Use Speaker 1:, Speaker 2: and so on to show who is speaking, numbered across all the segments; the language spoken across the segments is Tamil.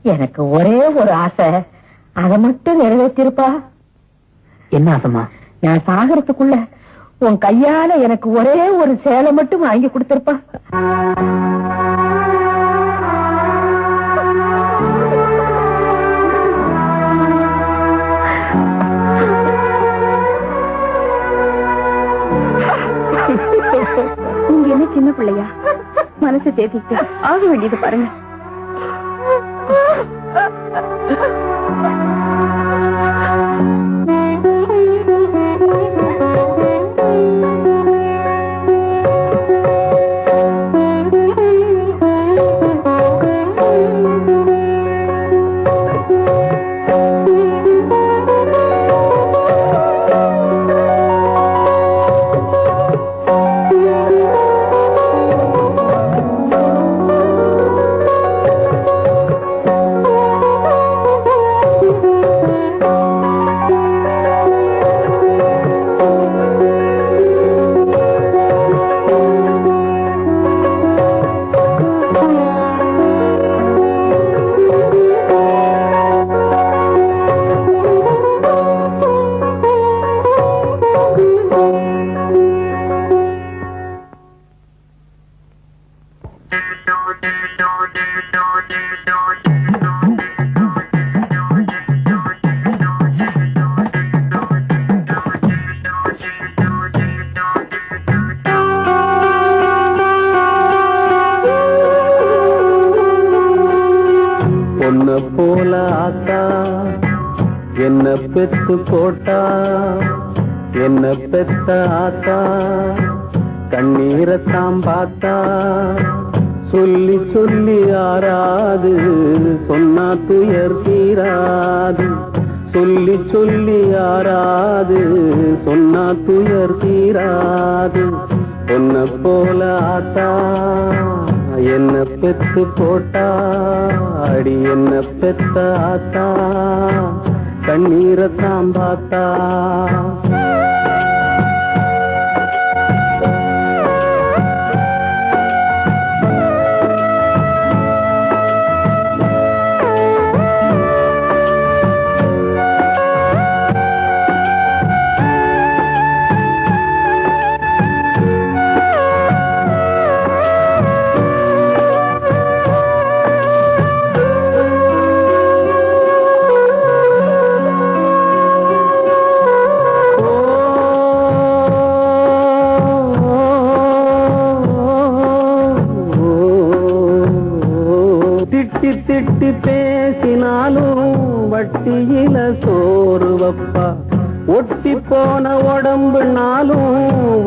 Speaker 1: எனக்கு ஒரே ஒரு ஆசை, அதை மட்டும் நிறைவேற்றிருப்பா.
Speaker 2: என்ன ஆசைமா?
Speaker 1: நான் சாகரத்துக்குள்ள உன் கையால எனக்கு ஒரே ஒரு சேலை மட்டும் வாங்கி கொடுத்திருப்பா. நீங்க என்ன சின்ன பிள்ளையா? மனசு தேத்திட்டு ஆக வேண்டியது பாருங்க.
Speaker 2: பொண்ண போல ஆத்தா என்ன பெத்து போட்டா, என்ன பெத்த ஆத்தா கண்ணீரத்தாம் பார்த்தா. சொல்லி சொல்லி ஆறாது சொன்னா துயர் தீராது. சொல்லி சொல்லி ஆறாது சொன்னா துயர் தீராது. பொண்ண போல ஆத்தா என்ன பெத்து போட்டா, அடி என்ன பெத்த ஆத்தா கண்ணீரத்தாம் பார்த்தா. திட்டி பேசினாலும் வட்டியில சோறு வப்பா. ஒட்டி போன உடம்புனாலும்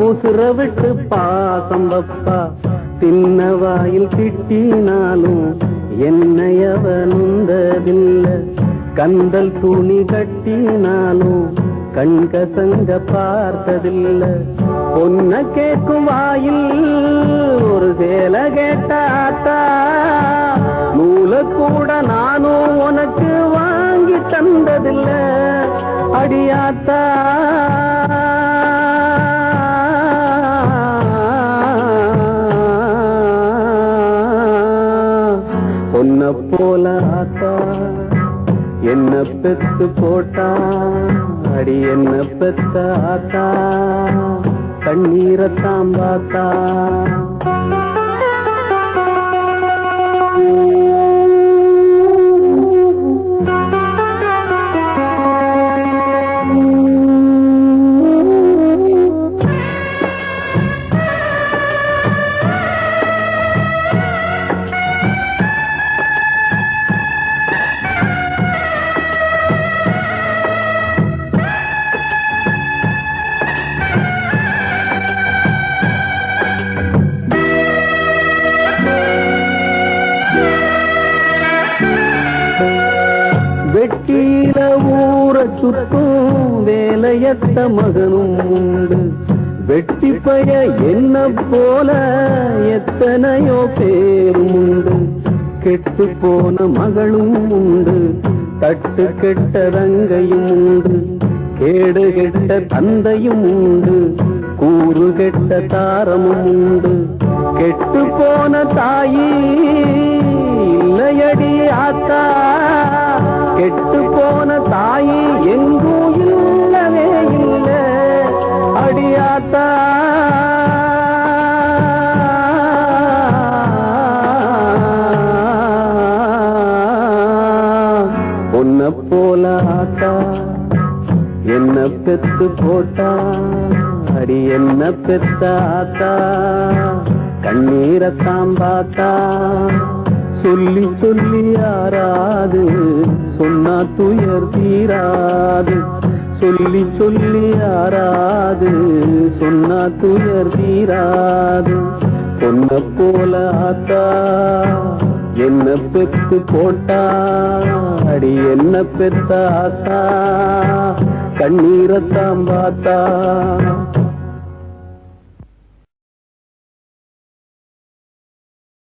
Speaker 2: உசுர விட்டு பாசம் வப்பா. தின்ன வாயில் திட்டினாலும் என்னையவனுந்ததில்லை. கந்தல் துணி கட்டினாலும் கண்கசங்க பார்த்ததில்லை. பொன்ன கேட்கும் வாயில் ஒரு சேலை கேட்டாத்தா, நூல கூட நானும் உனக்கு வாங்கி தந்ததில்லை. அடியாத்தா பொன்ன போல ஆத்தா என்ன பெத்து போட்டா, அடி என்ன பெத்த ஆத்தா கண்ணீரத்தாம் பார்த்தா. வெட்டியில ஊற சுற்றும் வேலையத்த மகனும் உண்டு. வெட்டி பய என்ன போல எத்தனையோ பேரும் உண்டு. கெட்டு போன மகளும் உண்டு, தட்டு கெட்ட தங்கையும் உண்டு. கேடு கெட்ட தந்தையும் உண்டு, கூறு கெட்ட தாரமும் உண்டு. கெட்டு போன தாயி இல்லையடி ஆத்தா, கெட்டு போன தாயி எங்கும் இல்லவே இல்லை அடியாத்தா. உன்னை போல ஆத்தா என்ன பெத்து போட்டா, அடி என்ன பெத்த ஆத்தா கண்ணீரத்தான் பார்த்தா. சொல்லி சொல்லி யாராது சொன்னா துயர் தீராது, சொல்லி சொல்லி யாராது சொன்னா துயர் தீராது. பொன்ன போல ஆத்தா என்ன பெத்து போட்டா, அடி என்ன பெத்த ஆத்தா கண்ணீரத்தான் பார்த்தா.